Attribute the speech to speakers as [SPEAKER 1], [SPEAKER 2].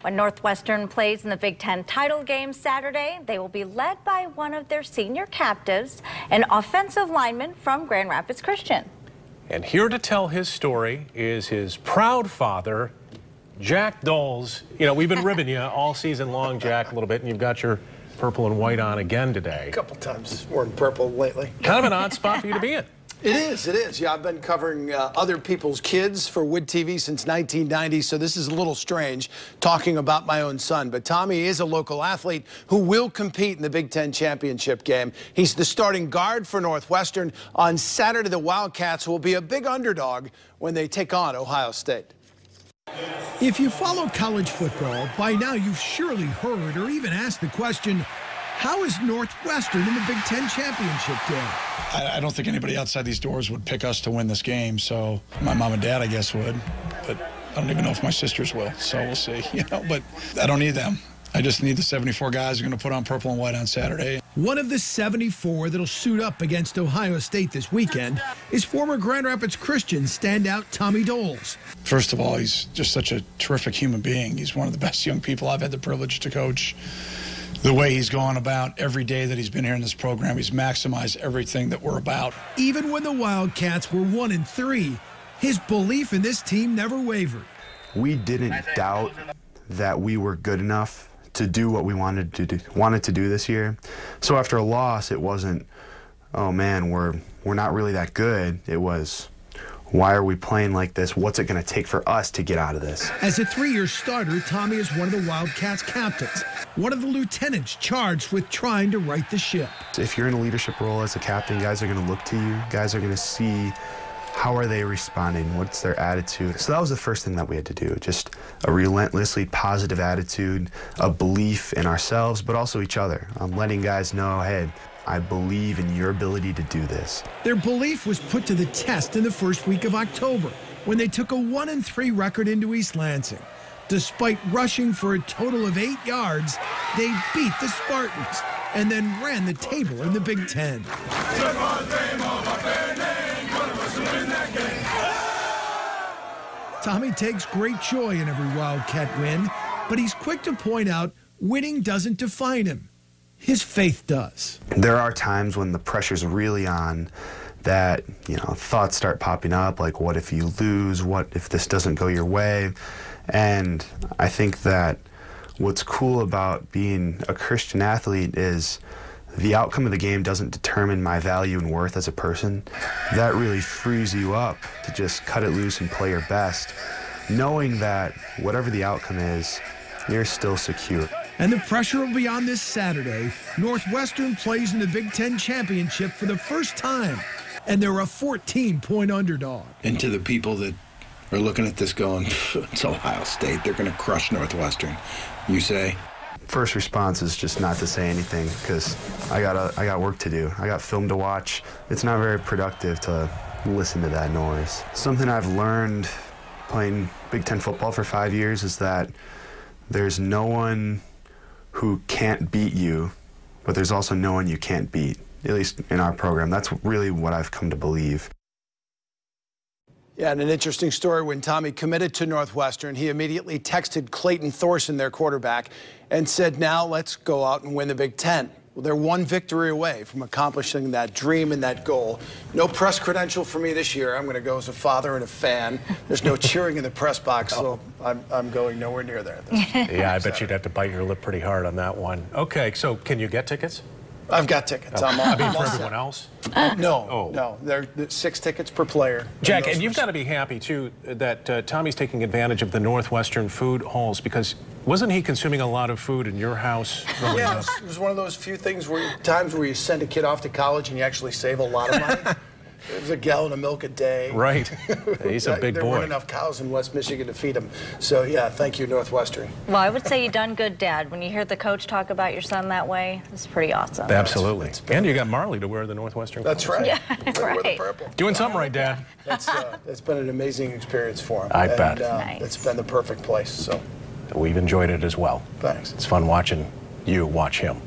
[SPEAKER 1] When Northwestern plays in the Big Ten title game Saturday, they will be led by one of their senior captives, an offensive lineman from Grand Rapids Christian.
[SPEAKER 2] And here to tell his story is his proud father, Jack Doles. You know, we've been ribbing you all season long, Jack, a little bit, and you've got your purple and white on again today.
[SPEAKER 3] A couple times worn purple lately.
[SPEAKER 2] Kind of an odd spot for you to be in.
[SPEAKER 3] It is. Yeah, I've been covering other people's kids for Wood TV since 1990, so this is a little strange talking about my own son. But Tommy is a local athlete who will compete in the Big Ten championship game. He's the starting guard for Northwestern. On Saturday, the Wildcats will be a big underdog when they take on Ohio State.
[SPEAKER 4] If you follow college football, by now you've surely heard or even asked the question, how is Northwestern in the Big Ten championship game?
[SPEAKER 5] I don't think anybody outside these doors would pick us to win this game, so my mom and dad, I guess, would. But I don't even know if my sisters will, so we'll see. But I don't need them. I just need the 74 guys who are going to put on purple and white on Saturday.
[SPEAKER 4] One of the 74 that'll suit up against Ohio State this weekend is former Grand Rapids Christian standout Tommy Doles.
[SPEAKER 5] First of all, he's just such a terrific human being. He's one of the best young people I've had the privilege to coach. The way he's gone about every day that he's been here in this program, he's maximized everything that we're about.
[SPEAKER 4] Even when the Wildcats were 1-3, his belief in this team never wavered.
[SPEAKER 6] We didn't doubt that we were good enough to do what we wanted to do this year. So after a loss, it wasn't, oh man, we're not really that good. It was, why are we playing like this? What's it going to take for us to get out of this?
[SPEAKER 4] As a three-year starter, Tommy is one of the Wildcats' captains, one of the lieutenants charged with trying to right the ship.
[SPEAKER 6] If you're in a leadership role as a captain, guys are going to look to you. Guys are going to see how are they responding, what's their attitude. So that was the first thing that we had to do, just a relentlessly positive attitude, a belief in ourselves, but also each other. Letting guys know, hey, I believe in your ability to do this.
[SPEAKER 4] Their belief was put to the test in the first week of October when they took a 1-3 record into East Lansing. Despite rushing for a total of 8 yards, they beat the Spartans and then ran the table in the Big Ten. Tommy takes great joy in every Wildcat win, but he's quick to point out winning doesn't define him. His faith does.
[SPEAKER 6] There are times when the pressure's really on that, thoughts start popping up, like what if you lose, what if this doesn't go your way? And I think that what's cool about being a Christian athlete is the outcome of the game doesn't determine my value and worth as a person. That really frees you up to just cut it loose and play your best, knowing that whatever the outcome is, you're still secure.
[SPEAKER 4] And the pressure will be on this Saturday. Northwestern plays in the Big Ten championship for the first time, and they're a 14-point underdog.
[SPEAKER 7] And to the people that are looking at this going, it's Ohio State, they're going to crush Northwestern, you say?
[SPEAKER 6] First response is just not to say anything because I got work to do. I got film to watch. It's not very productive to listen to that noise. Something I've learned playing Big Ten football for 5 years is that there's no one who can't beat you, but there's also no one you can't beat, at least in our program. That's really what I've come to believe.
[SPEAKER 3] Yeah, and an interesting story, when Tommy committed to Northwestern, he immediately texted Clayton Thorson, their quarterback, and said, now let's go out and win the Big Ten. Well, they're one victory away from accomplishing that dream and that goal. No press credential for me this year. I'm going to go as a father and a fan. There's no cheering in the press box, so I'm going nowhere near there.
[SPEAKER 2] Yeah, I bet you'd have to bite your lip pretty hard on that one. Okay, so can you get tickets?
[SPEAKER 3] I've got tickets.
[SPEAKER 2] I mean, for everyone else?
[SPEAKER 3] No. They're 6 tickets per player.
[SPEAKER 2] Jack, and you've got to be happy, too, that Tommy's taking advantage of the Northwestern food halls, because wasn't he consuming a lot of food in your house?
[SPEAKER 3] Yeah, it was one of those few things times where you send a kid off to college and you actually save a lot of money. It was a gallon of milk a day.
[SPEAKER 2] Right. He's a big boy.
[SPEAKER 3] There weren't enough cows in West Michigan to feed him. So, yeah, thank you, Northwestern.
[SPEAKER 1] Well, I would say you done good, Dad. When you hear the coach talk about your son that way, it's pretty awesome.
[SPEAKER 2] Absolutely. And you got Marley to wear the Northwestern
[SPEAKER 3] That's
[SPEAKER 2] colors.
[SPEAKER 3] right.
[SPEAKER 1] Yeah,
[SPEAKER 3] Wear the
[SPEAKER 1] right.
[SPEAKER 3] purple.
[SPEAKER 2] Doing something right, Dad.
[SPEAKER 3] It's been an amazing experience for him.
[SPEAKER 2] I bet.
[SPEAKER 1] Nice.
[SPEAKER 3] It's been the perfect place. So
[SPEAKER 2] We've enjoyed it as well.
[SPEAKER 3] Thanks.
[SPEAKER 2] It's fun watching you watch him.